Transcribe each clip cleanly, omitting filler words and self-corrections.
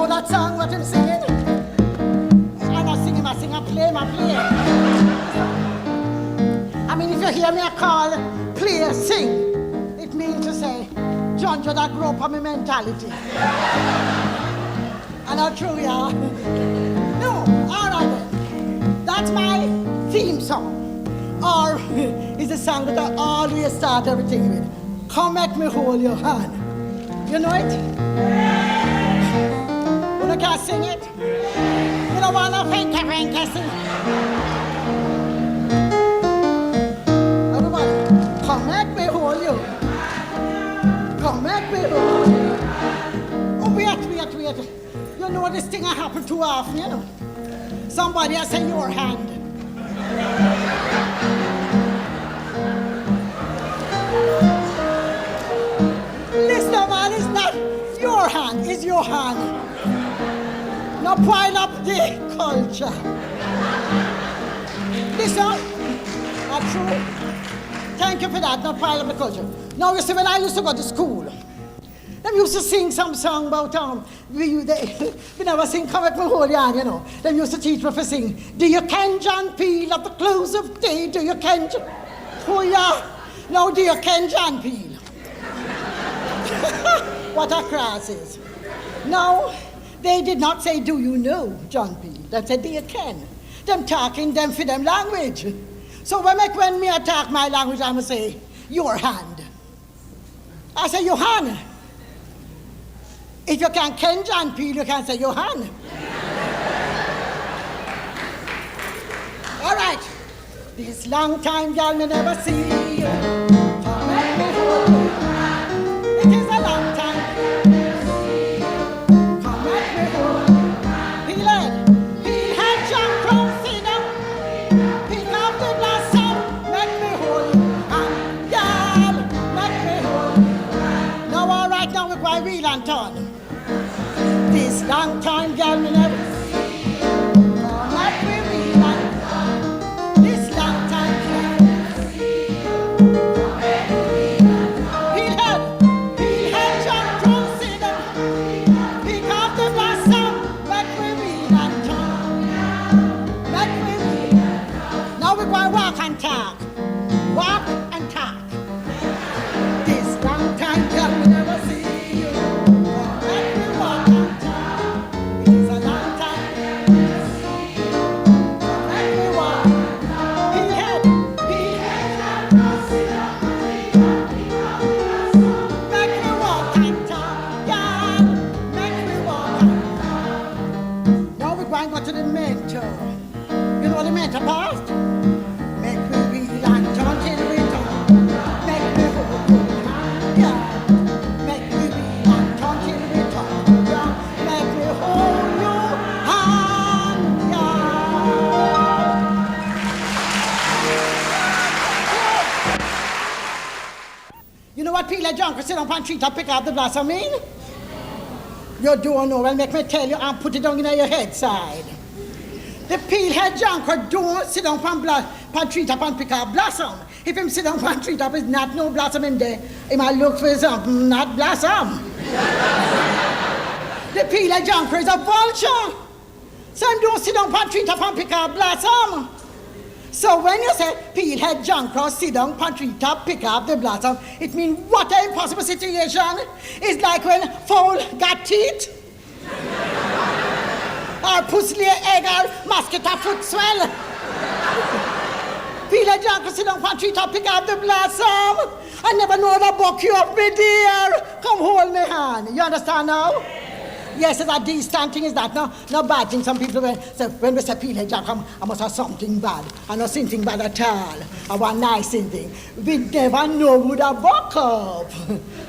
know that song, what I'm singing? I'm not singing, I sing, I play. I mean, if you hear me, I call play, sing. It means to say, John, you that grow up on my mentality. And I'll show you. No, all right then. That's my theme song. Or it's a song that I always start everything with. Come at me, hold your hand. You know it? You can't sing it? You don't want to sing. Everybody, come at me, hold you. Come at me, hold you. Oh, wait. You know this thing I happen too often, you know. Somebody has said your hand. Listen, man, it's not your hand, it's your hand. Now pile up the culture. Listen, that's true. Thank you for that, now pile up the culture. Now you see, when I used to go to school, they used to sing some song about, we never sing Come At Me Hold Your Hand, you know. They used to teach me to sing, do you ken John Peel at the close of day, do you ken John? Oh yeah, now do you ken John Peel? What a crisis. No, they did not say, do you know John Peel? They said, do you ken? Them talking them for them language. So when me attack my language, I'm going to say, your hand. I say, your hand. If you can ken John Peel, you can say your hand. All right. This long time, y'all may never see you. Come at me, hold your hand. It is a long time. Come at me, hold your hand. Peel head, John Crow, sit down. Pick up the blossom, make me hold your hand. Y'all, make me hold your hand. Now, all right, now we're going real and turn. This long time, girl, me never see you. Come at me, real and turn. This long time, girl, me never see you. Come at me, real and turn. Peel head, John Crow, sit down. Pick up the blossom, make me real and turn. Make me real and turn. Now we're going to walk and talk. Walk and talk. This long time, girl, me never see you. To the mentor. You know the mentor past? Make me real and turn till we turn. Make me hold your hand, yeah. Make me real and turn till we turn, yeah. Make me hold your hand, yeah. You know what Peeler Junker sit on tree to pick up the blossom mean? You don't know, well make me tell you and put it down in your head side. The peelhead junker don't sit down pan tree top and pick up blossom. If him sit down pan tree top is not no blossom in there, he might look for something, not blossom. The peelhead junker is a vulture. So him don't sit down pan tree top and pick up blossom. So when you say peelhead junker sit down pan tree top pick up the blossom, it means what an impossible situation. It's like when fowl got teeth. Or pussy lay egg or mosquito foot swell. Peelhead junker sit down pan tree top pick up the blossom. I never know the buck you up, me dear. Come hold me hand. You understand now? Yes, it's a distant thing, is that no bad thing. Some people when we say peelhead junker, I must have something bad. I not something bad at all. I want nice thing. We never know who the buck up.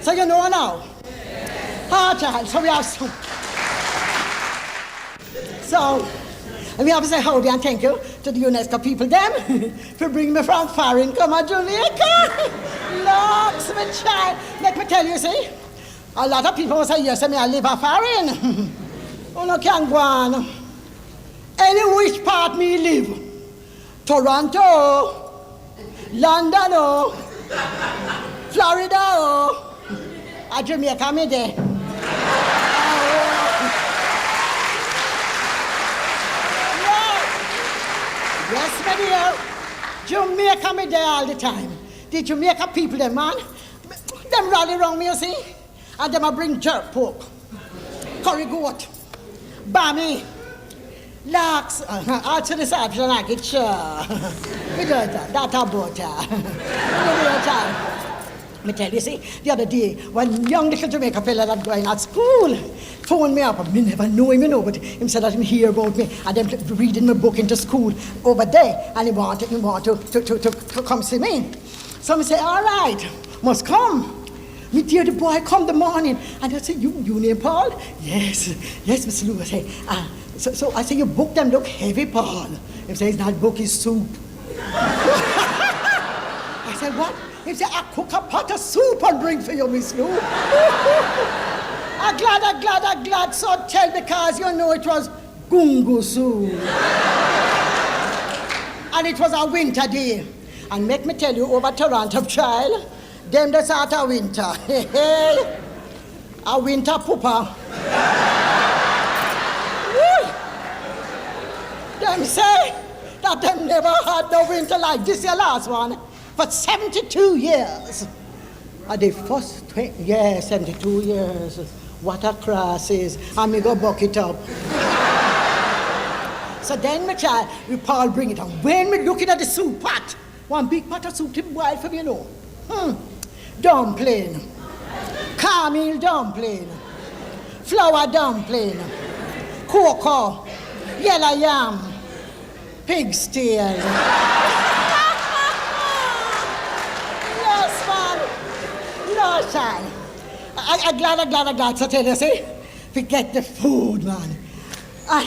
So you know now. Ah, child. So we have some. So we have to say howdy and thank you to the UNESCO people them for bringing me from foreign come to Jamaica. Looks, my child. Let me tell you, see. A lot of people say, yes, I live a foreign. Oh, no, can't go on. Any which part me live? Toronto, London, Florida, Jamaica me there. My dear, Jamaica me there all the time. The Jamaica people, them man, them rally around me, you see, and them a bring jerk pork, curry goat, bammy, larks, all to the side, if you like it, sure. We do that about me tell you, see, the other day, one young little Jamaica fella that going at school phoned me up, and me never know him, you know, but him said that him hear about me, and them reading my book into school over there, and he want to come see me. So I say, all right, must come. Me dear, the boy come the morning, and I say, you name Paul? Yes, Mr. Lou. I say, so I say, your book them look heavy, Paul. He says, that book is soup. I said, what? He said, I cook a pot of soup and bring for you, Miss Lou. I'm glad. So tell, because you know it was gungu soup. And it was a winter day. And make me tell you, over Toronto, child, them that's out of winter. A winter pooper. Them say that them never had no winter like this your last one. For 72 years. The first 72 years. What a crisis. And me go buck it up. So then, my child, we Paul bring it on. When me looking at the soup pot, one big pot of soup to boil for me, you know. Dumpling. Caramel dumpling. Flour dumpling. Cocoa. Yellow yam. Pig's tail. No, child. I'm glad to tell you, see? Forget the food, man. I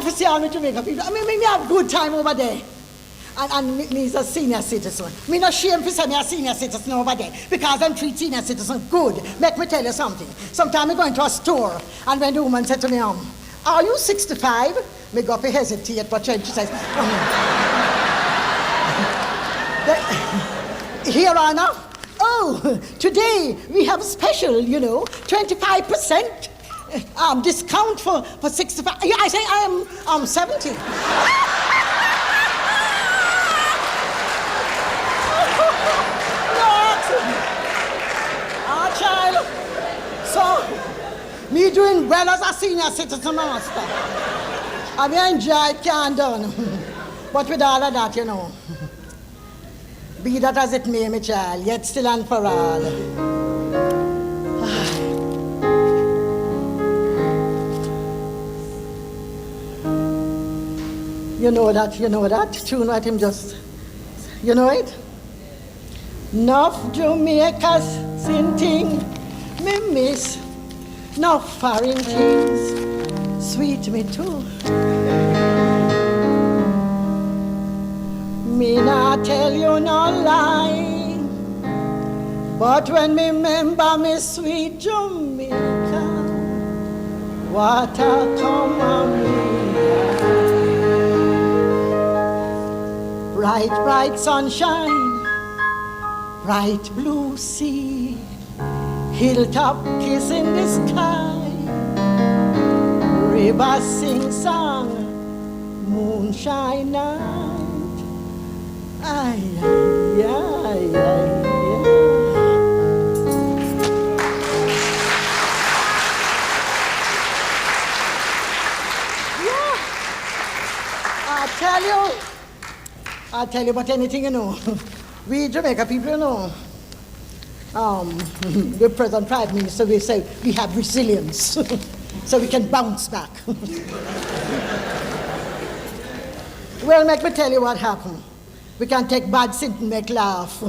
see all my Jamaican people. I mean, me have good time over there. And me is a senior citizen. Me not ashamed to say me a senior citizen over there because I'm treat senior citizen good. Let me tell you something. Sometimes I go into a store and when the woman said to me, are you 65? Me go up and hesitate, but she says, here, Anna. Oh, today we have a special, 25% discount for 65. Yeah, I say I'm 70. Child. So, me doing well as a senior citizen master. I mean, enjoy it, can't done. But with all of that, be that as it may, my child, yet still and for all. You know that tune what him just, you know it? Enough Jamaica's sin thing, me miss. Enough foreign things, sweet me too. Me not tell you no lie, but when me remember me sweet Jamaica, what a come on me. Bright sunshine, bright blue sea, hilltop kiss in the sky, river sing song, moonshine night. Ay, ay, ay, ay, ay. Yeah. I'll tell you about anything, We Jamaica people, the present Prime Minister, we say we have resilience, so we can bounce back. Well, make me tell you what happened. We can take bad sin and make laugh.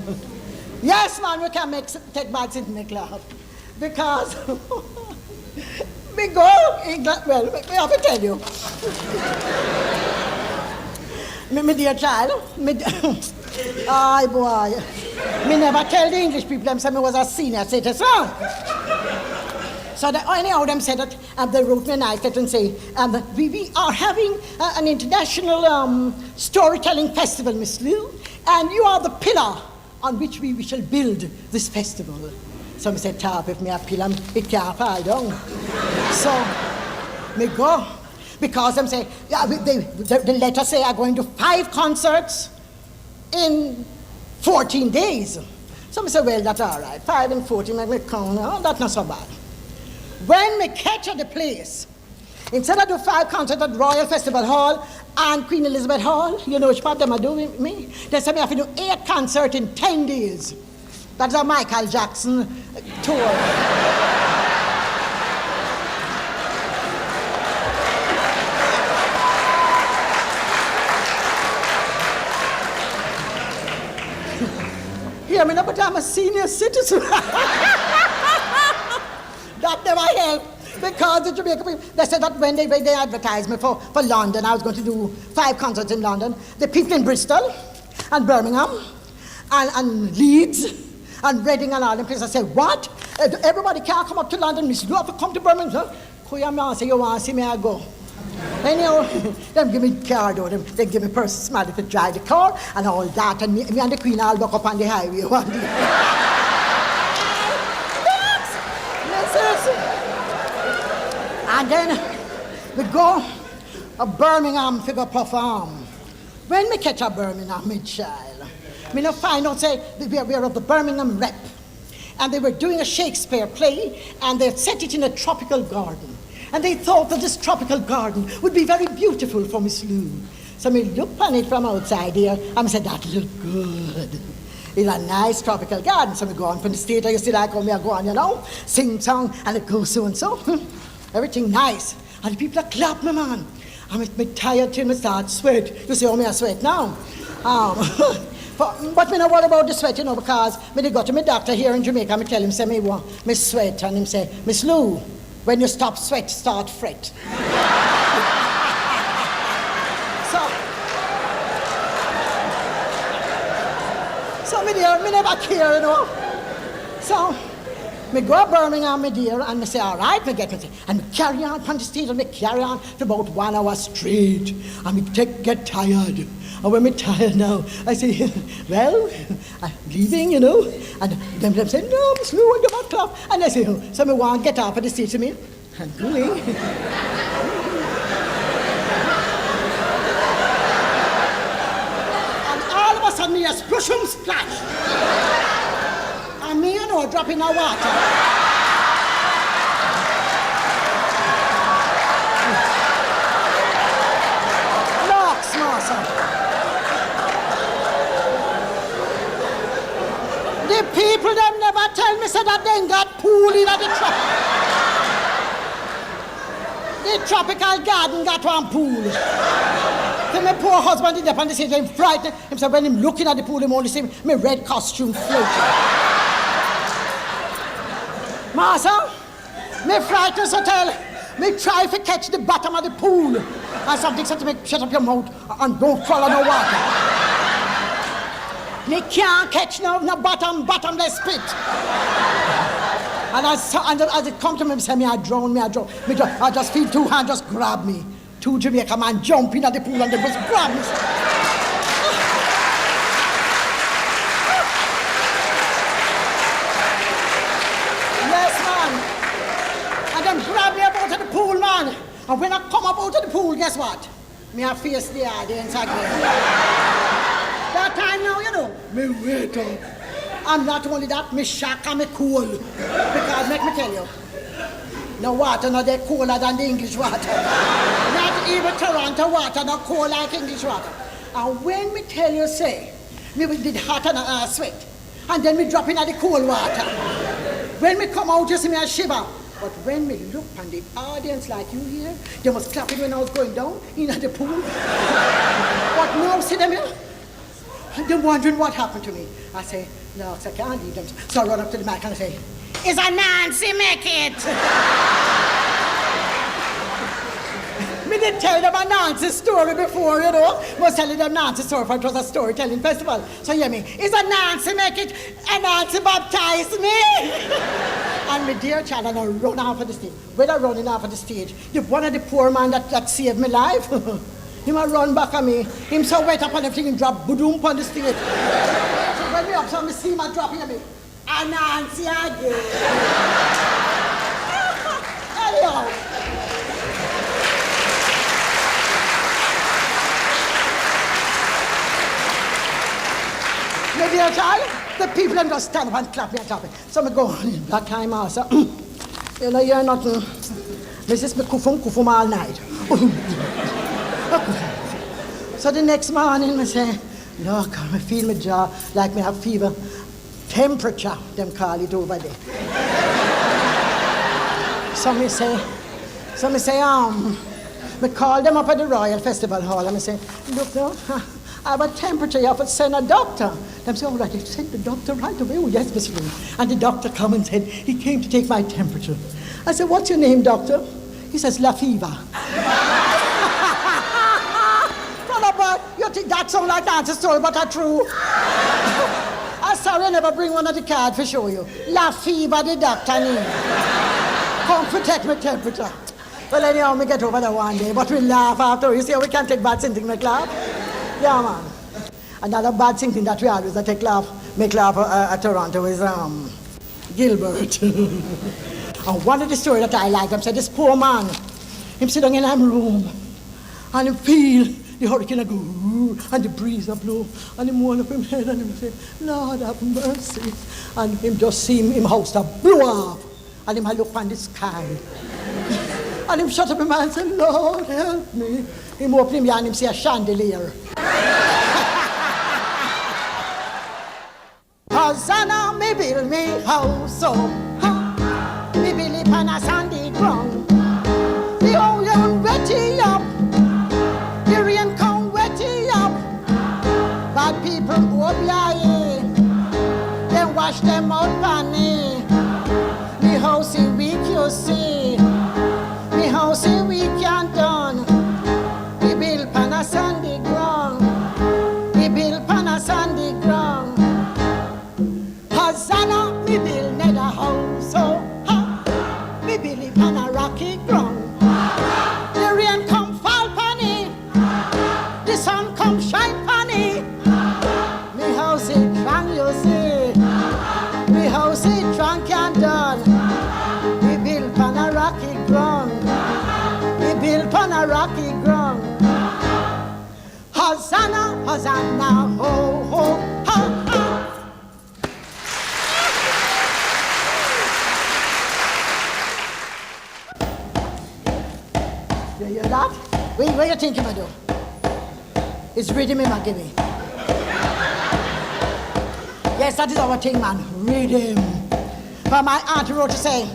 Yes, man, we can take bad sin and make laugh. Because we go, well, we have to tell you. Me dear child, ay boy, me never tell the English people them say me was a senior citizen. So anyhow, them said that they wrote me a nice letter and say, we are having an international storytelling festival, Miss Lou, and you are the pillar on which we shall build this festival. So I said, tap, if me a pillar, it can't fall down. So, me go. Because them say, yeah, the letter say I'm going to 5 concerts in 14 days. So I say, well, that's all right. 5 and 14, make me count. Oh, that's not so bad. When me catch at the place, instead of do 5 concerts at Royal Festival Hall and Queen Elizabeth Hall, you know which part them I do with me? They say me have to do 8 concerts in 10 days. That's a Michael Jackson tour. Hear me now, but I'm a senior citizen. That never helped. Because the Jamaican people, they said that when they advertised me for London, I was going to do 5 concerts in London. The people in Bristol and Birmingham and Leeds and Reading and all them places, I said, what? Everybody can't come up to London. You have to come to Birmingham. Huh? I say, you want to see me, I go. Anyhow, them give me car though, they give me person money to drive the car and all that, and me and the Queen all walk up on the highway one day. And then we go to Birmingham to go perform. When me catch a Birmingham, me child, me no find out say we are of the Birmingham rep, and they were doing a Shakespeare play, and they set it in a tropical garden. And they thought that this tropical garden would be very beautiful for Miss Lou. So me look on it from outside here, and I said, that look good. It's a nice tropical garden. So me go on from the stage, I used to like how me I go on, you know, sing song, and it goes so and so. Everything nice. And the people are clap me, man. I'm tired till me start sweat. You see how me I sweat now? But me not worry about the sweat, you know, because me they go to my doctor here in Jamaica, me tell him, say me sweat, and him say, Miss Lou, when you stop sweat, start fret. So me never care, you know. So me go to Birmingham, me dear, and me say, all right, me get me, and me carry on from the stage, and me carry on for about 1 hour straight, and me get tired. And when me tired now, I say, well, I'm leaving, you know. And them say, no, Miss Lou, I do not clap. And I say, oh, so me want to get up at the stage to me. I'm going. And all of a sudden, me a splash and splash. And me, you know, drop in the water. Locks, master. The people them never tell me so that they ain't got pool in the tropical garden got one pool. Then my poor husband did up on the stage, him frightened. Him said when him looking at the pool, him only see my red costume floating. Master, me frightened so tell, me try to catch the bottom of the pool. And something said to me, shut up your mouth and don't follow no water. Me can't catch no bottomless pit. And as it come to me, say me I drown. I just feel 2 hands just grab me. 2 Jamaican man jump in at the pool and they just grab me. Yes, man. And them grab me up out of the pool, man. And when I come up out of the pool, guess what? Me I face the audience again. That time now, you know, me wait up. And not only that, me shock and me cool. Because let me tell you, no water no they colder than the English water. Not even Toronto water no cold like English water. And when me tell you say, me did hot and sweat, and then me drop in at the cold water. When me come out, you see me a shiver. But when me look on the audience like you here, they was clapping when I was going down in the pool. But now see them here. And they're wondering what happened to me. I say, no, I can't leave them. So I run up to the mic and I say, it's a Nancy make it. Me did tell them a Nancy story before, you know. I was telling them Nancy story for it was a storytelling festival. So hear me, it's a Nancy make it, and Nancy baptized me. And my dear child, and I run off of the stage. When I running off of the stage, the one of the poor man that saved my life, him a run back at me. Him so wet up and everything and drop boom on the stage. So when me up, so I see him dropping at me. And Nancy again. Anyhow. dear child, the people them just stand up and clap me and clap me. So I go, black time also. You know, you're nothing. This is me kufum all night. So the next morning, I say, look, I feel my jaw like me have fever. Temperature, them call it over there. So me say, me call them up at the Royal Festival Hall and I say, look now, I have a temperature, you have to send a doctor. Them say, all right, you send the doctor right away. Oh, yes, Miss Louise. And the doctor come and said, he came to take my temperature. I said, what's your name, doctor? He says, La Fever. You think that sound like answer story, but that's true. I'm sorry I never bring one of the card for show you. La Fever, the doctor name. Come protect my temperature. Well, anyhow, we get over that one day, but we laugh after. You see how we can't take bad thinking, make laugh? Yeah, man. Another bad thinking that we always make laugh at Toronto is Gilbert. And one of the stories that I like, I said, this poor man, him sit down in his room, and him feel the hurricane a go, and the breeze a blow, and him hold up him head, and him say, Lord have mercy. And him just see him house a blow up, and him a look on the sky. And him shut up him and say, Lord help me. Him open him and him see a chandelier. Hosanna, me build me house, so me build it on a sandy ground. The ocean wetty up, the rain come wetty up. Bad people obey, then wash them out panny. Me house is weak, you see. Me house is weak and done. Me build on a sandy ground. Me build on a sandy ground. Hosanna, me build another house, so me build it on a rocky ground. The rain come fall pon it, the sun come shine pon it. Me house is strong, you see. Me house is strong and done. Me build on a rocky ground. Me build on a rocky ground. Hosanna, Hosanna, ho, ho, ha, ha. You hear that? What you think I do? It's rhythm in my giving. Yes, that is our thing, man. Rhythm. But my aunt wrote to say,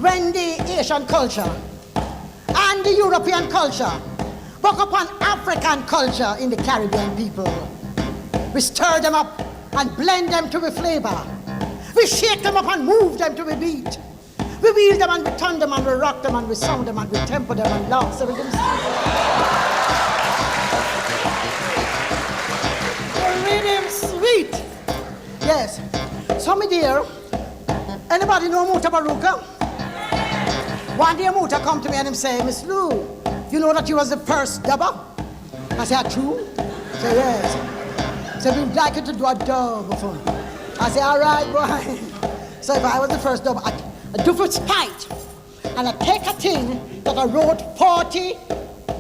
when the Asian culture and the European culture buck upon African culture in the Caribbean people, we stir them up and blend them to a flavor. We shake them up and move them to a beat. We wheel them and we turn them and we rock them and we sound them and we temper them and laugh. So we can the rhythm sweet. Yes. So my dear, anybody know Muta Baruka? One day Muta come to me and him say, Miss Lou, you know that you was the first dubber? I say, true? Say, yes. So we'd like you to do a dub for me. I say, all right, boy. So if I was the first dubber, I do for spite. And I take a thing that I wrote 40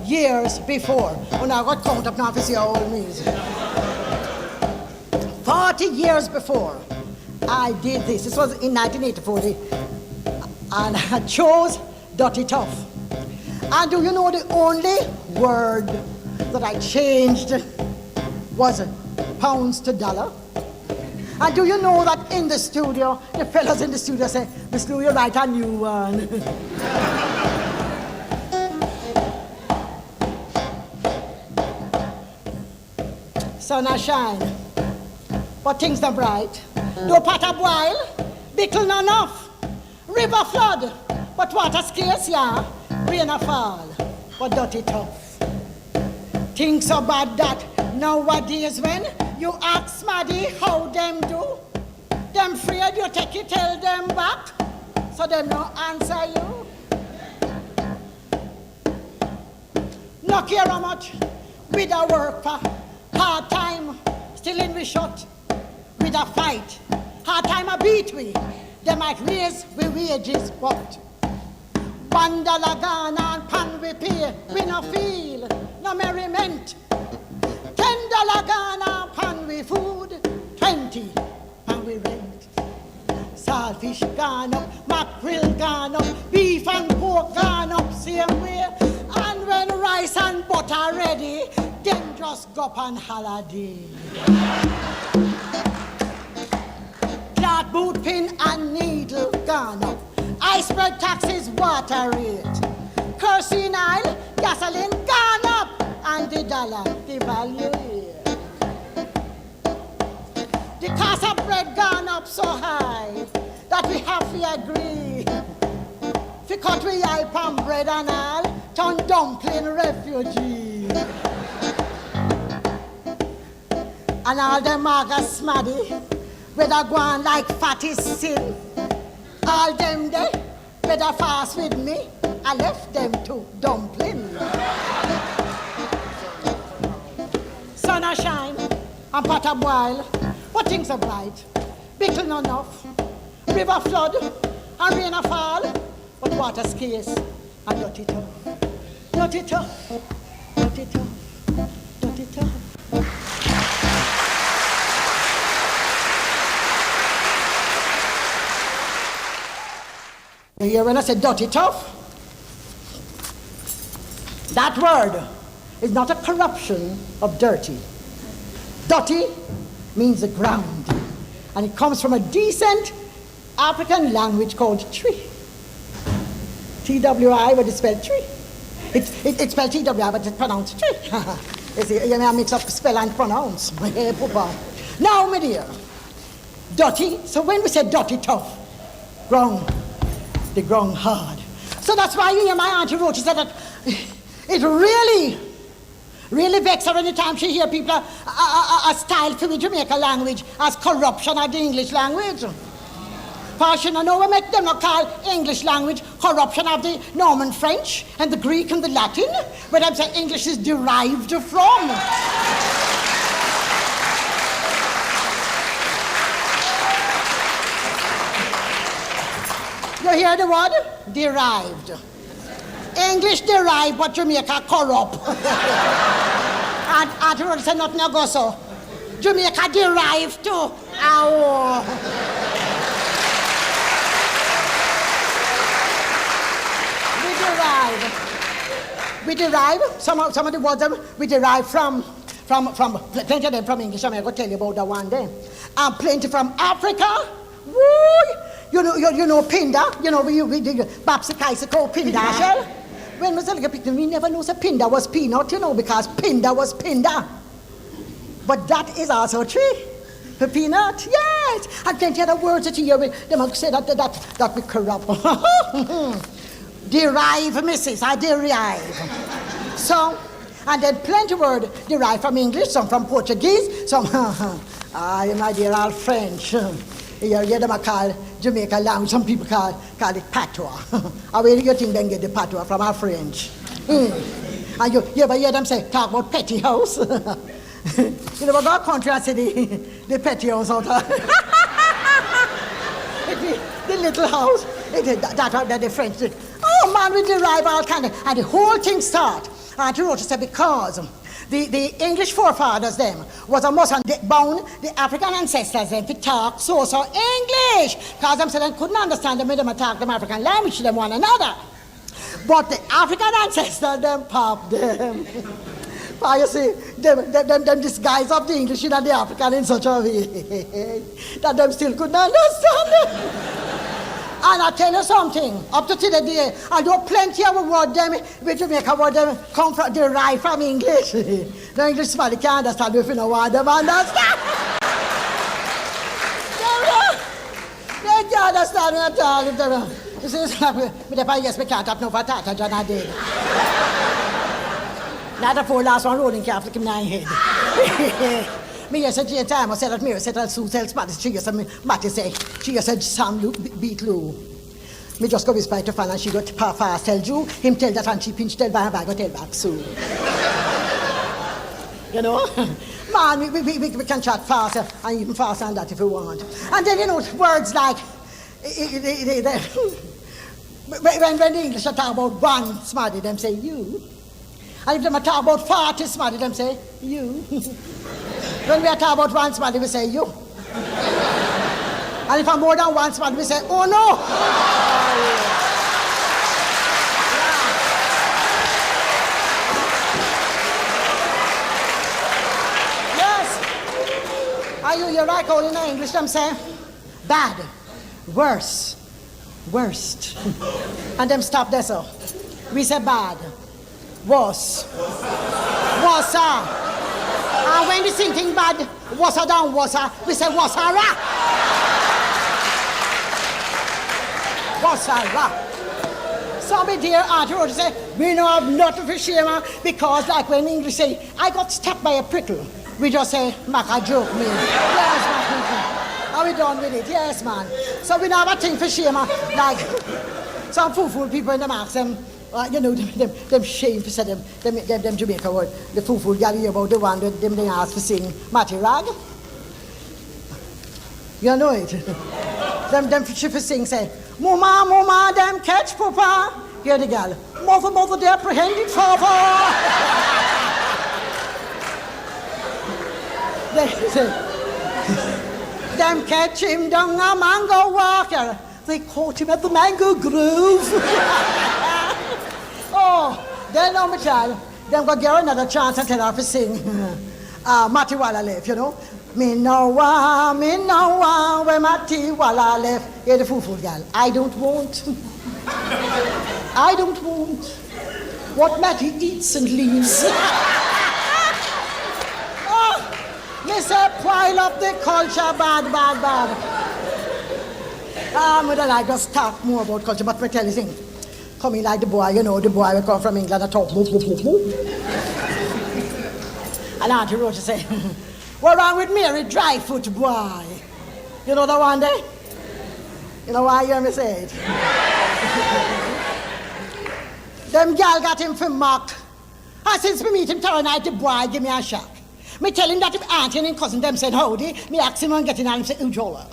years before. When I got count up now to see how old me is. 40 years before I did this. This was in 1984. And I chose Dirty Tough. And do you know the only word that I changed was pounds to dollar? And do you know that in the studio, the fellas in the studio say, Miss Lou, you write a new one. Sun a shine, but things are bright. No pot a boil, bickle not enough. River flood, but water scarce, yeah. Rain a fall, but dirty tough. Things so bad that nowadays when you ask Maddie how them do, them afraid you take it, tell them back, so them no answer you. No care how much with a work for hard time, still in we shot with a fight. Hard time a beat we, they might raise we wages, but $1 gone and pan we pay, we no feel no merriment. $10 gone and pan we food, $20 dirty, and we rent. Saltfish gone up, mackerel gone up, beef and pork gone up same way. And when rice and butter ready, then just go up on holiday. Cloth boot pin and needle gone up. Iceberg taxes, water rate. Kerosene oil, gasoline gone up, and the dollar devalued. The cost of bread gone up so high that we have to agree. If you cut we eye from bread and all, turn dumpling refugee. And all them maga smaddy, whether go on like fat is sin. All them they better fast with me. I left them to dumpling. Sun a shine and pot a boil, but things are bright. Bickle not enough. River flood and rain a fall, but water scarce and dirty tough. Dirty tough. Dirty tough. Dirty tough. You hear when I say dirty tough? That word is not a corruption of dirty. Dirty means the ground, and it comes from a decent African language called tree. T-W-I, but it's spelled tree. It's spelled T-W-I, but it's pronounced tree. You see, you may mix up spell and pronounce. Now, my dear, dirty, so when we say dirty tough, ground, the ground hard. So that's why you hear my auntie wrote, she said that it really vexes her any time she hear people a style for the Jamaican language as corruption of the English language. For she don't know what make them not call English language corruption of the Norman French and the Greek and the Latin, where I'm saying English is derived from. You hear the word? Derived. English derived, but Jamaica corrupt. And afterwards say nothing go so. Jamaica derived too. Ow. We derive some of the words we derive from plenty of them from English. I'm going to tell you about that one day. And plenty from Africa. Woo! You know Pinda. You know we did Babsy Kaisa called Pinda shell. When we look at picture, we never know that Pinda was peanut, because Pinda was Pinda. But that is also true. The peanut, yes. And plenty other words that you hear, they might say that we corrupt. Derive, missus, I derive. So, and then plenty word derived from English, some from Portuguese, some, my dear, all French. You hear them call Jamaican language, some people call it Patois. Where do you think they get the Patois from? Our French. And you ever hear them talk about petty house? You never go to country and see the petty house out there. The little house, that the French did. Oh man, we derive all kind of, and the whole thing start. And you wrote to say because the English forefathers them was almost bound the African ancestors them to talk so English. Because them said they couldn't understand them when they talk them African language to them one another. But the African ancestors them pop them. You see, them disguise of the English and the African in such a way that them still couldn't understand them. And I tell you something, up to today, although plenty of words them, which Jamaica word them come from, derived from English. The English somebody can't understand if you know what them understand. They can't understand at all. You see, it's like, yes, we can't have no for Tata John I did. Not the four last one rolling calf to come down head. Me yes a Jane time I said that me said that Sue sells Matty she yes Matty say she yes said Sam beat Lou. Me just go whisper to fan and she got fast tell you him tell that and she pinch tell by go tell back Sue. You know? Man, we can chat faster and even faster than that if we want. And then words like when the English are talking about one smarty them say you. And if they talk about 40 smarty them say you. When we are talking about one smarty, we say you. And if I'm more than once, man, we say, oh no. You like all in English, I'm saying bad, worse, worst. And them stop there, so. We say bad, worse, worse. And when we sing thing bad, worse than worse, we say worse. So my dear Auntie Rhoda say, we don't have nothing for shame because like when English say, I got stuck by a prickle. We just say, make a joke, me. Yes, my people. Are we done with it? Yes, man. So we don't have a thing for shame, like some fool people in the marks, them shame for say them Jamaican word. The fool gal about the one that them they ask for sing Matty Rag. You know it. them for sing say, Mama, them catch papa. Hear the gal. Mother, they apprehended father. Them catch him down a mango walker. They caught him at the mango grove. Oh, then no, my child. Them go get another chance and tell her to sing. Matty Walla left, you know. Me know where Matty Walla left. You're the fool girl. I don't want. What Matty eats and leaves. Me say pile up the culture, bad. I just talk more about culture, but me tell you thing. Coming like the boy, you know, the boy will come from England and talk. And Auntie Rosa say, what wrong with Mary Dryfoot, boy? You know the one there? You know why you hear me say it? Them gal got him for mocked. And since we meet him tomorrow night, the boy give me a shock. Me tell him that if auntie and cousin them said howdy, me ask him and get in and say, Ujola.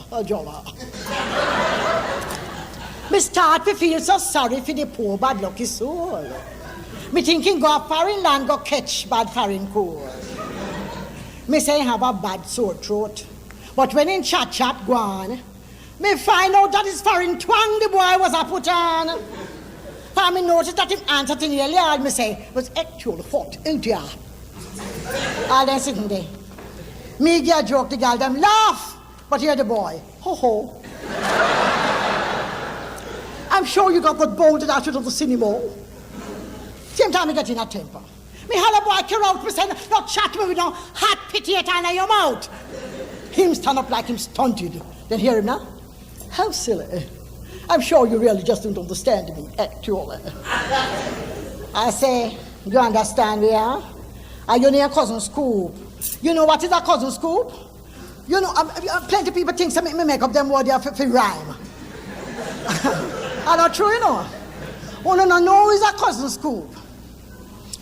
Me start to feel so sorry for the poor bad lucky soul. Me thinking go up foreign land, go catch bad foreign cold. Me say have a bad sore throat. But when in chat go on, me find out that his foreign twang the boy was a put on. And me notice that him answer to nearly all me say was actual hot, oh dear. All them sitting there. Me get a joke, the girl them laugh, but hear the boy, ho. I'm sure you got bolted out of the cinema. Same time you get in a temper. Me holla boy carry out me say, no chat me with no hot pity at in your mouth. Him stand up like him stunted. Then hear him now. How silly. I'm sure you really just don't understand me, actually. I say, you understand me, huh? Are you near a cousin scoop? You know what is a cousin scoop? You know, plenty of people think some me make up them word there for rhyme. Are not true, you know? Oh, no, is a cousin scoop.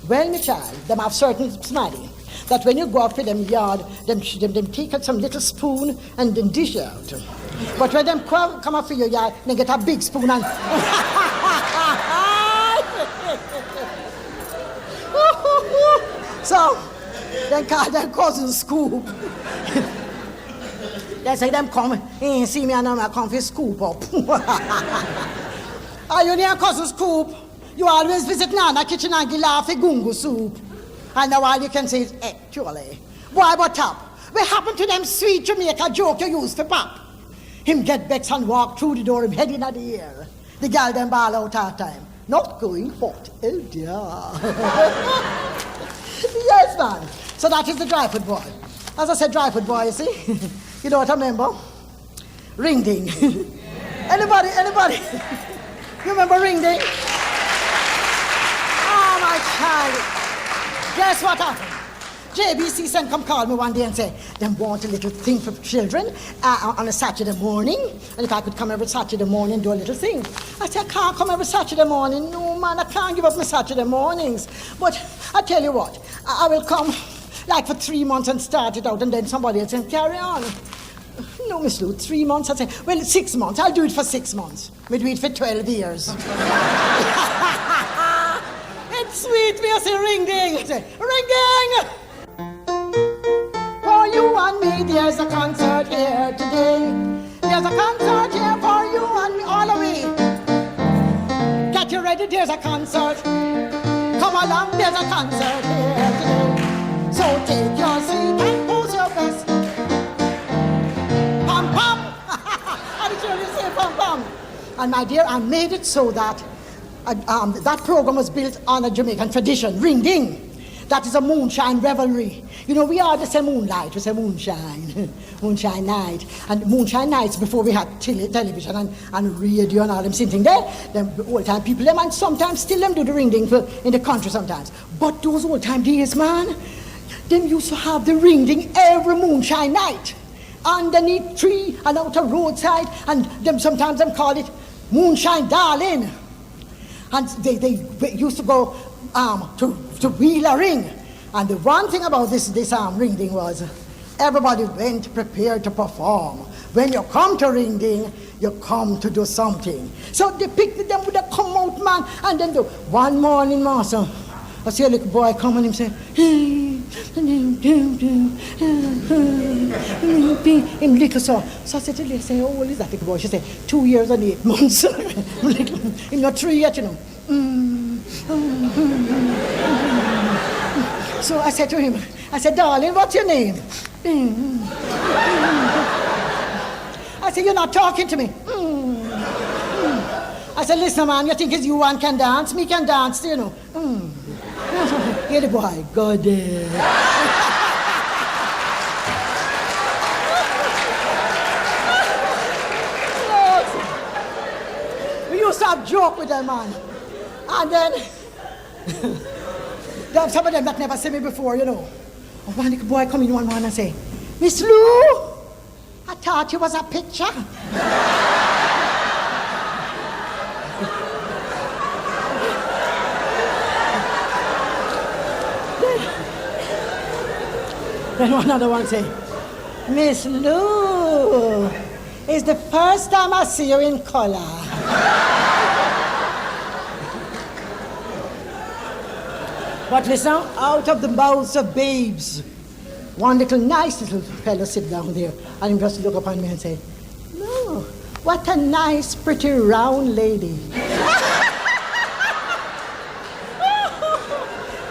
Well, my child, them have certain smarty that when you go out for them yard, them take out some little spoon and then dish out. But when them come up for your yard, they get a big spoon and... So, they call them cousin scoop. They say them come, see me and I come for scoop up. Are you near cousin scoop? You always visit Nana kitchen and get laugh for gungo soup. And now all you can say is actually. Boy, but up. What happened to them sweet Jamaica joke you used for pop? Him get vexed and walk through the door, him head in the air. The girl them ball out our time. Not going hot. Oh dear. Yes, man. So that is the Dryfoot boy. As I said, Dryfoot boy, you see? You know what I remember? Ring ding. Anybody? You remember ring ding? Oh, my child. Guess what happened? JBC sent come call me one day and say, them want a little thing for children on a Saturday morning. And if I could come every Saturday morning and do a little thing. I said, I can't come every Saturday morning. No, man, I can't give up my Saturday mornings. But I tell you what, I will come like for 3 months and start it out and then somebody else and carry on. No, Miss Lou, 3 months. I say, well, 6 months. I'll do it for 6 months. We do it for 12 years. It's sweet, me I say ring ding. I say, ring ding! For you and me, there's a concert here today. There's a concert here for you and all of we. Get you ready, there's a concert. Come along, there's a concert here today. So take your seat and pose your best. Pom pom. I did you say pom pom? And my dear, I made it so that that program was built on a Jamaican tradition, ring ding. That is a moonshine revelry. You know, we are the same moonlight, we say moonshine, moonshine night. And moonshine nights before we had television and radio and all them sitting there. Them old time people, them, and sometimes still them do the ring ding in the country sometimes. But those old time days, man, them used to have the ring ding every moonshine night. Underneath tree and out a roadside, and them sometimes them call it moonshine darling. And they used to go to wheel a ring. And the one thing about this ring ding was everybody went prepared to perform. When you come to ring ding, you come to do something. So they picked them with a come out man, and then one morning, master, I see a little boy come and him say, him little so. So I said to the lady, say, how old is that little boy? She said, 2 years and 8 months. Him not 3 yet, you know. So I said to him, I said, darling, what's your name? I said, you're not talking to me. I said, listen, man, you think it's you one can dance? Me can dance, you know. Here the boy, God. We used to have joke with them, man. And then, there are some of them that never seen me before, you know. And one little boy come in one morning and say, Miss Lou, I thought you was a picture. Then another one say, Miss Lou, it's the first time I see you in color. But listen, out of the mouths of babes, one nice little fellow sit down there and he just look upon me and say, no, what a nice, pretty, round lady.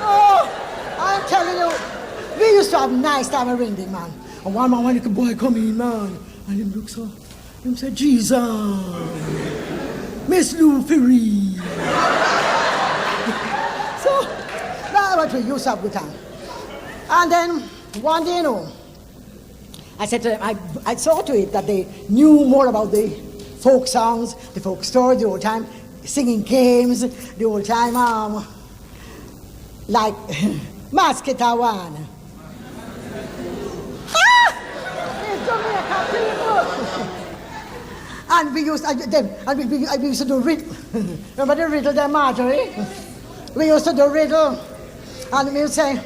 Oh, I'm telling you, we used to have nice time at ring ding, man. And one little boy come in, man, and he looks up, he said, Jesus, Miss Lou Ferry. So, that's what we used to have good time. And then, one day, you know, I said to them, I saw to it that they knew more about the folk songs, the folk stories, the old time singing games, the old time, like, Masketa one. And we used to do riddle. Remember the riddle there, Marjorie? We used to do riddle. And we would say, riddle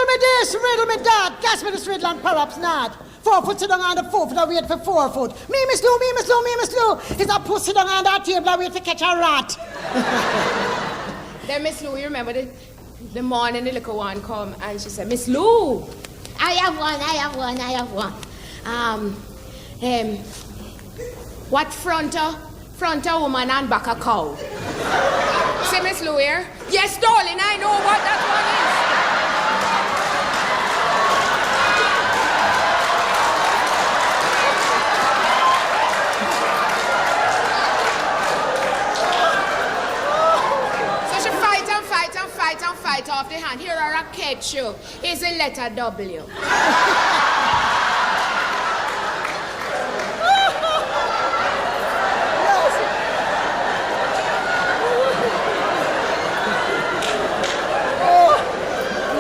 me this, riddle me that, guess me this riddle and perhaps not. 4 foot sit down on the 4 foot, I wait for 4 foot. Me, Miss Lou, me, Miss Lou, me, Miss Lou. Is a pussy down on that table, I wait to catch a rat. Then Miss Lou, you remember the morning the little one come and she said, Miss Lou, I have one. What front a woman and back a cow? Say, Miss Lou here? Yes, darling, I know what that one is. So she fight off the hand. Here are a ketchup. Here's a letter W.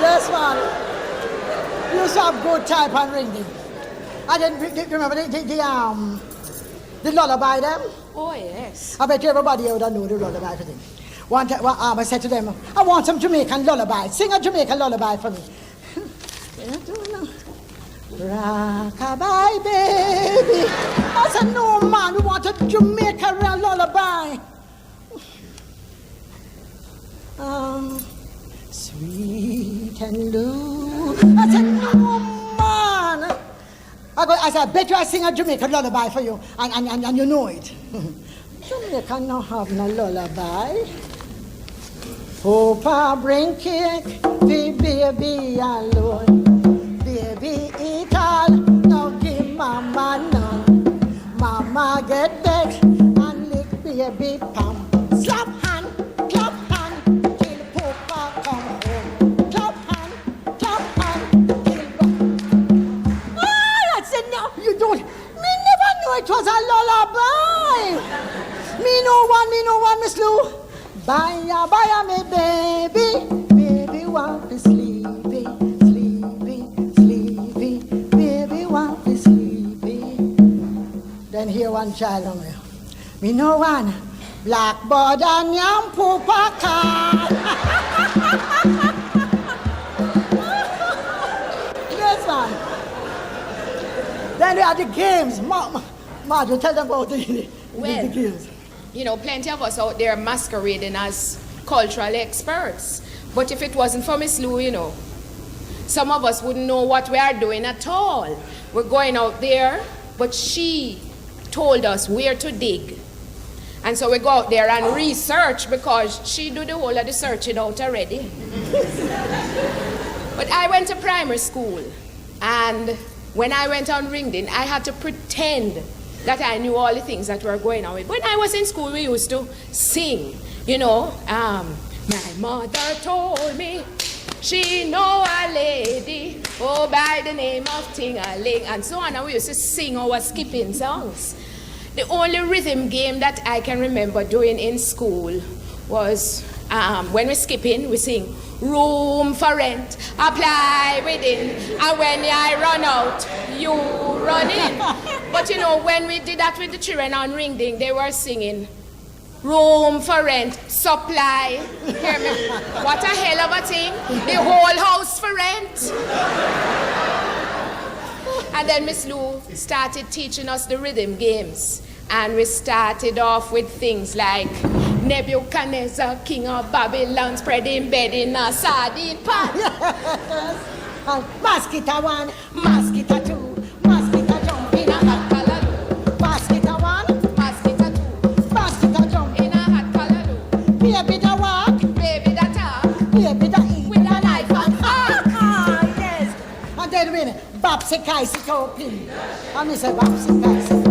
Yes, man. You used to have good time on ringing. And then, remember the lullaby them? Oh, yes. I bet you everybody would know the lullaby for them. One time, I said to them, I want some Jamaican lullaby. Sing a Jamaican lullaby for me. Rock-a-bye, baby. I said, no, man, we want a Jamaican lullaby. Sweet and low. I said, no, man. I said, I bet you I sing a Jamaican lullaby for you, and you know it. Jamaica no have no lullaby. Papa bring cake, the baby alone. Baby eat all, now give mama none. Mama get vexed and lick baby palm. Slap hand, clap hand, till Papa come home. Clap hand, till I said, no, you don't. Me never knew it was a lullaby. Me no one, Miss Lou. Baya, me baby want to sleepy, baby want to sleepy. Then here one child on me no one, blackboard and yam poopa car. This one. Then we had the games. Marjorie, tell them about the games. You know, plenty of us out there masquerading as cultural experts. But if it wasn't for Miss Lou, you know, some of us wouldn't know what we are doing at all. We're going out there, but she told us where to dig. And so we go out there and research because she do the whole of the searching out already. But I went to primary school, and when I went on Ringding, I had to pretend that I knew all the things that were going on. When I was in school, we used to sing, you know. My mother told me she know a lady, oh, by the name of Ting-a-ling, and so on. And we used to sing our skipping songs. The only rhythm game that I can remember doing in school was when we're skipping, we sing, room for rent, apply within, and when I run out, you run in. But you know, when we did that with the children on Ringding, they were singing, room for rent, supply. Hear me? What a hell of a thing. The whole house for rent. And then Miss Lou started teaching us the rhythm games. And we started off with things like Nebuchadnezzar, king of Babylon, spreading bed in a sardine pot. Mosquito 1, mosquito 2, mosquito jump in a hot callaloo. Mosquito 1, mosquito 2, mosquito jump in a hot callaloo. Baby da walk, baby da talk, baby da eat with a knife and fork. Yes. And then when Babsy Kaisi Topin, and me say Babsy Kaisi.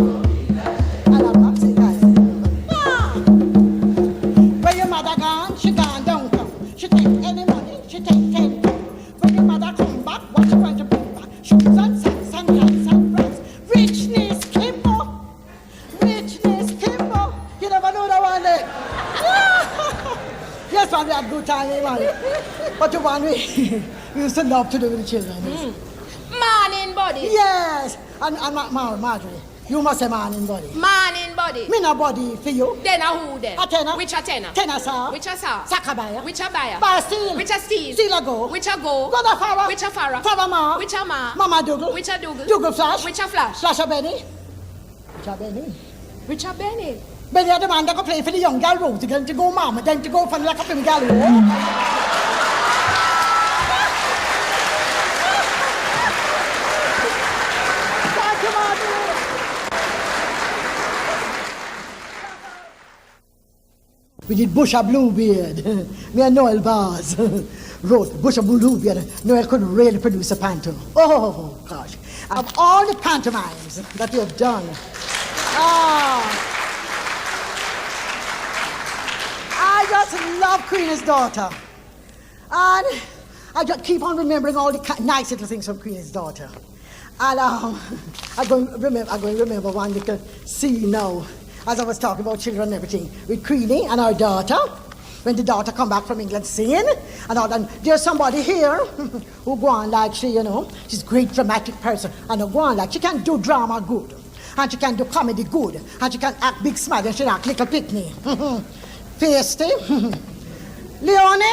Mother gone, she gone, don't come. She take any money, she take 10 pounds. When your mother come back, what you want to bring back? Shoes and socks and hats and bras. Richness Kimbo. You never know that one there. Yes, man, we had good time, man. But the one we used to love to do with the children. Man in body. Yes. And Marjorie. You must say man in body. Man in body. Me no body for you. Then a who then? A tenor. Which a tenor? Tenor saw. Which a saw? Sakabaya. Which a buyer? Buy steel. Which a steel? Steel a go. Which a go? Go the farah. Which a farah? Farah ma. Which a ma? Mama Dougal. Which a Dougal? Dougal flash. Which a flash? Flash a Benny. Which a Benny. Which a Benny? Benny are the man that go play for the young girl road to go mama, then to go for the like up in the gallery. We did Bush a Bluebeard. Me and Noel Bars wrote Bush a Bluebeard. Noel couldn't really produce a panto. Oh, gosh. Of all the pantomimes that we have done, I just love Queen's Daughter. And I just keep on remembering all the nice little things from Queen's Daughter. And I'm going to remember one little scene now. As I was talking about children and everything, with Queenie and our daughter, when the daughter come back from England singing, and all that, there's somebody here who go on like she, you know, she's a great dramatic person, and go on like she can do drama good, and she can do comedy good, and she can act big smile, and she act little picnic. Feisty. Leonie?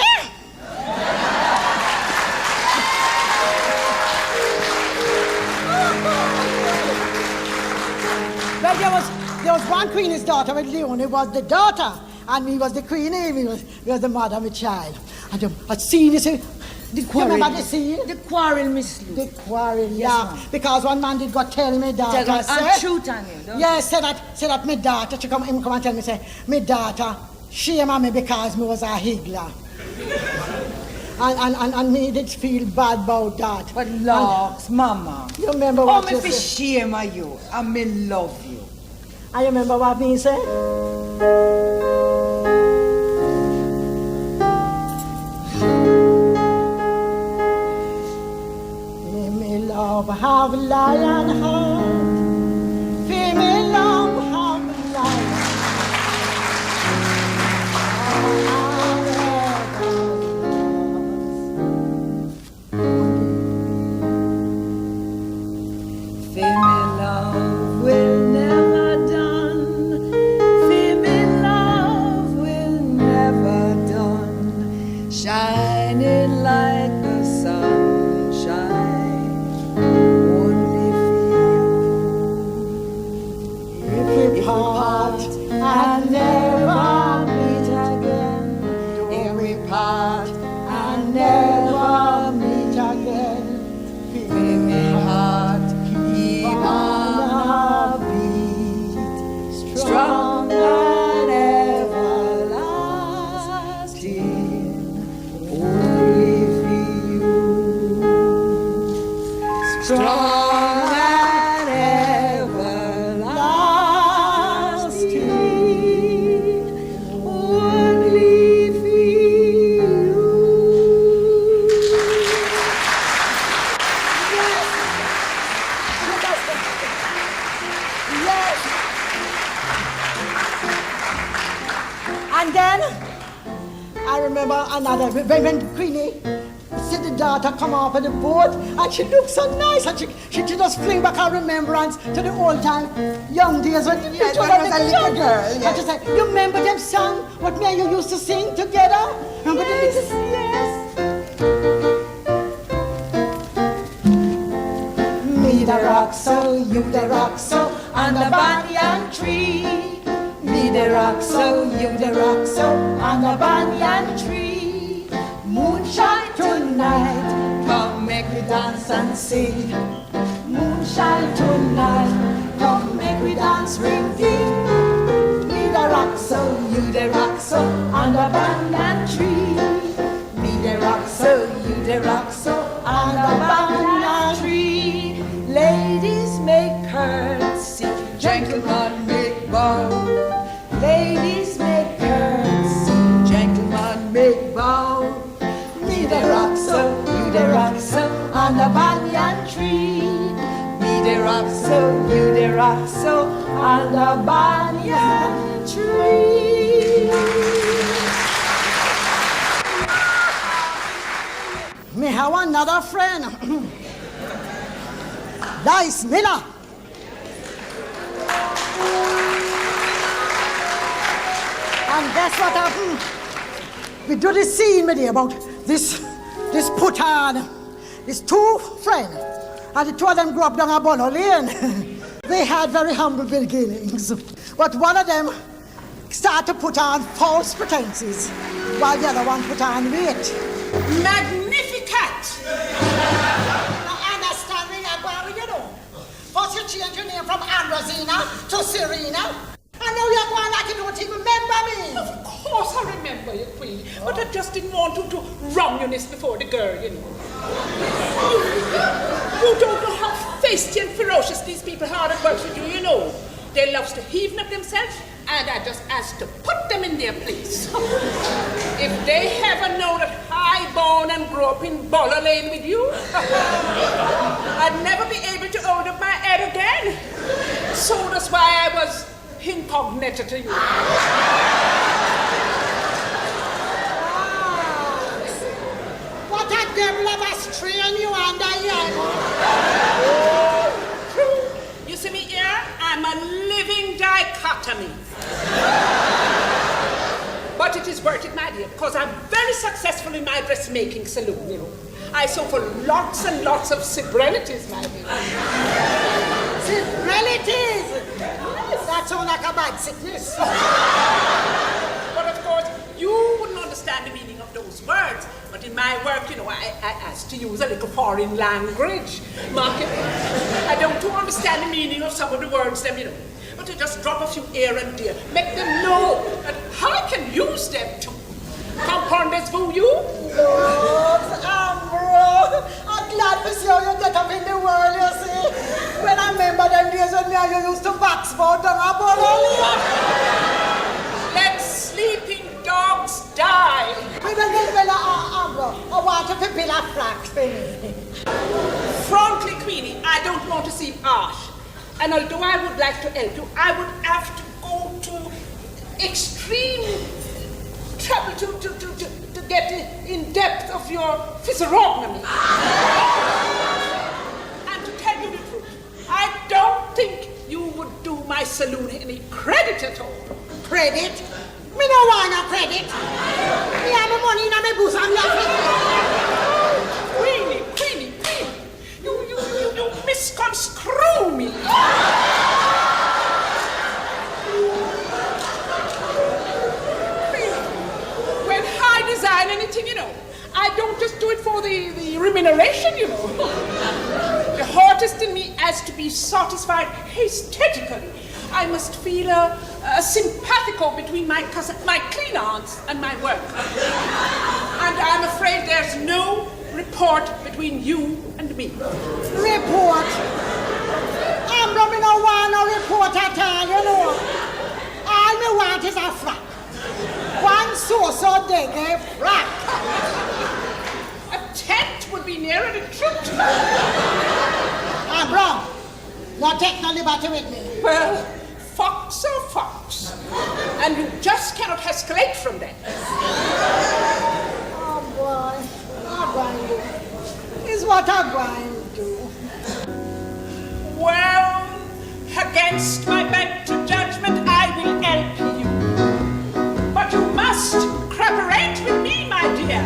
Well, there was one Queen's daughter with Leonie was the daughter, and me was the Queenie, me was the mother of my child. And I seen this, The You quarrel. remember the scene? The quarrel, Miss Lou. The quarrel, Yes, yeah. ma'am. Because one man did go tell me daughter, Tell her, say, and truth on you, don't yes, say that my daughter, she come and tell me, say, my daughter, shame on me because me was a higgler. and me did feel bad about that. But locks, Mama. You remember Oh, what me you fi said? shame of you. And me love you. I remember what me said. Me love have lion heart. Feel me love have lion. Female love will never done. Female love will never done. Shining like the sunshine. Only for you. If we part and never meet again, If we part and never meet again, female heart keep on a beat, strong and everlasting, only for you. Strong and everlasting, only for you. yes. And then I remember another when Queenie see the daughter come off of the boat and she looked so nice and she just bring back her remembrance to the old time young days when Yes, you when I was a little girl, And yes. she said, you remember them song what me and you used to sing together? Remember the Yes, little- Me the rock so, you the rock so, on the banyan tree. Me the rock so, you the rock so, on the banyan tree. Moonshine tonight, Come make me dance and sing. moonshine tonight, come make we dance ring ding. Me the rock so, you the rock so, on the banyan tree. Me the rock so, you the rock so, on the banyan tree. Ladies make curtsy, gentlemen make bow. Ladies make curtsy, gentlemen make bow. Me the rock so, you the rock so, on the banyan tree. Me the rock so, you the rock so, On the banyan tree. Me have another friend. Dice Miller. And guess what happened? We do this scene with you about this put on, these two friends. And the two of them grew up down a Bono Lane. They had very humble beginnings. But one of them started to put on false pretenses, while the other one put on weight. Magnificat! Now understand me, I'm going you know. First you change your name from Ambrosina to Serena. And now you're going like you don't even remember me. Of course I remember you, Queen, but I just didn't want you to wrong your nest before the girl, you know. You don't know how feisty and ferocious these people are that works with you, you know. They love to heave up themselves, and I just asked to put them in their place. If they ever know that I born and grew up in Boller Lane with you, I'd never be able to hold up my head again. So that's why I was incognito to you. What a devil of a strain you under here. You see me here? I'm a living dichotomy. But it is worth it, my dear, because I'm very successful in my dressmaking saloon, you know. I suffer lots and lots of sebrenities, my dear. Relatives. That sounds like a bad sickness. But of course, you wouldn't understand the meaning of those words But in my work, I ask to use a little foreign language. Mark it. I don't understand the meaning of some of the words, but to just drop a few here and there. Make them know that I can use them to comprendre-vous you? Lord, Ambro, I'm glad to see how you get up in the world, you see. When I remember them days when me and you used to box about down a ball. Let sleeping dogs die. Ambro, I want you to build a flax for me. Frankly, Queenie, I don't want to seem harsh. And although I would like to help you, I would have to go to extreme trouble to get in depth of your physiognomy. And to tell you the truth, I don't think you would do my saloon any credit at all. Credit? Me no want no credit. Me have the money in my bosom. Queenie, you misconstrue me. When I design anything, I don't just do it for the remuneration, The artist in me has to be satisfied aesthetically. I must feel a simpatico between my clients and my work. And I'm afraid there's no report between you and me. Report? Me no want no report at all, All me want is a frack. One so they gave frack. A tent would be nearer the truth. Bro, no take no liberty with me. Well, fox or fox. And you just cannot escalate from that. Oh boy, I'm going to do. Is what I'm going to do. Well, against my better judgment, I will help you. But you must cooperate with me, my dear.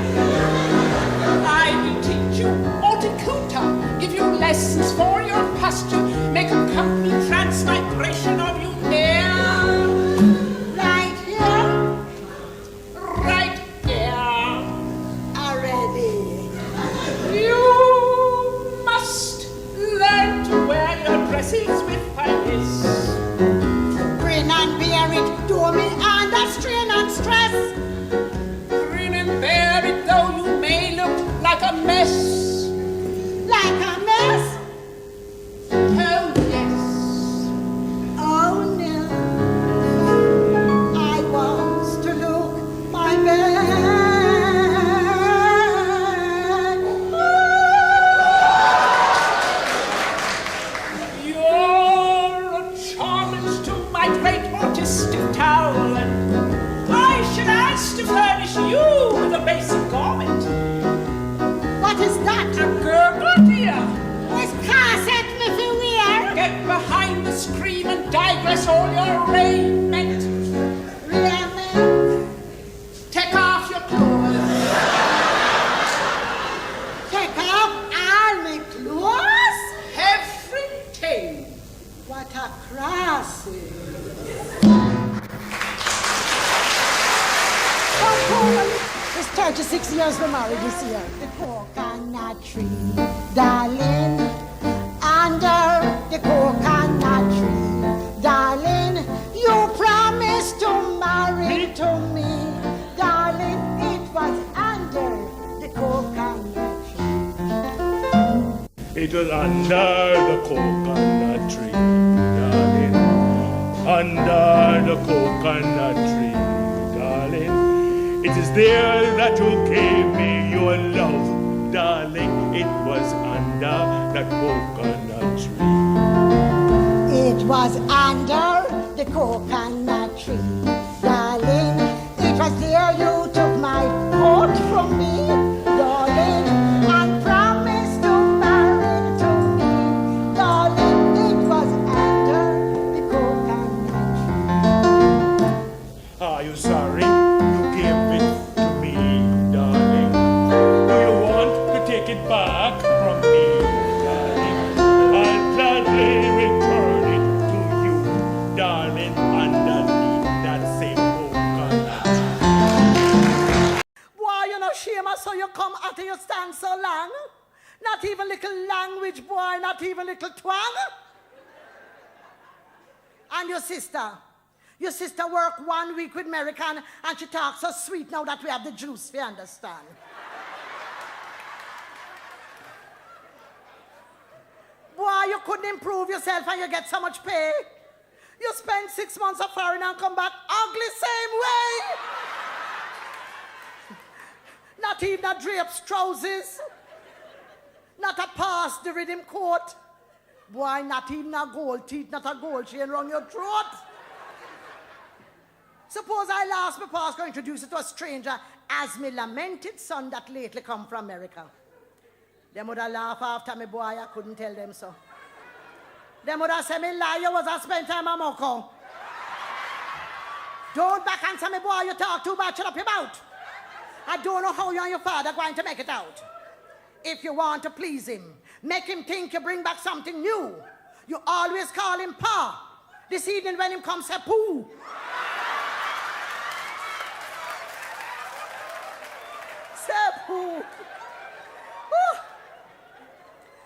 I will teach you horticulture, give you lessons for your pasture, make a complete transmigration of you there. Right here? Right here. Already. You must learn to wear your dresses with finesse. Grin and bear it, do me under strain and stress. Grin and bear it though you may look like a mess. Like a mess? Oh yes. Oh no. I want to look my best. You're a charmer to my great artistic talent. Why should I ask to furnish you with a basic garment? What is that? A gurgle, dear. This corset me for wear? Get behind the screen and digress all your raiment. Really? Take off your clothes. Take off all my clothes? Everything. What a classy. It's 36 years we're married this year. The coconut tree, darling, under the coconut tree, darling, you promised to marry to me, darling, it was under the coconut tree. It was under the coconut tree, darling, under the coconut tree, darling. It is there that you gave me your love, darling. It was under the coconut tree. It was under the coconut tree, darling. It was there you took my coat from me, darling, and promised to marry to me, darling. It was under the coconut tree. Are you sorry you gave it to me, darling? Do you want to take it back from me, darling? I'll gladly return it to you, darling, underneath that you stand so long? Not even little language, boy, not even little twang. And your sister worked 1 week with American and she talks so sweet now that we have the juice, you understand? Boy, you couldn't improve yourself and you get so much pay. You spend 6 months of foreign and come back ugly same way. Not even a drapes trousers. Not a pass the rhythm coat. Boy, not even a gold teeth, not a gold chain around your throat. Suppose I lost my pass, go introduce it to a stranger as my lamented son that lately come from America. Them would have laughed after me, boy, I couldn't tell them so. Them would have said me liar was a spend time a moko. Don't back answer me, boy, you talk too much, shut up your mouth. I don't know how you and your father are going to make it out. If you want to please him, make him think you bring back something new. You always call him Pa. This evening when him comes, say Pooh. Say Pooh.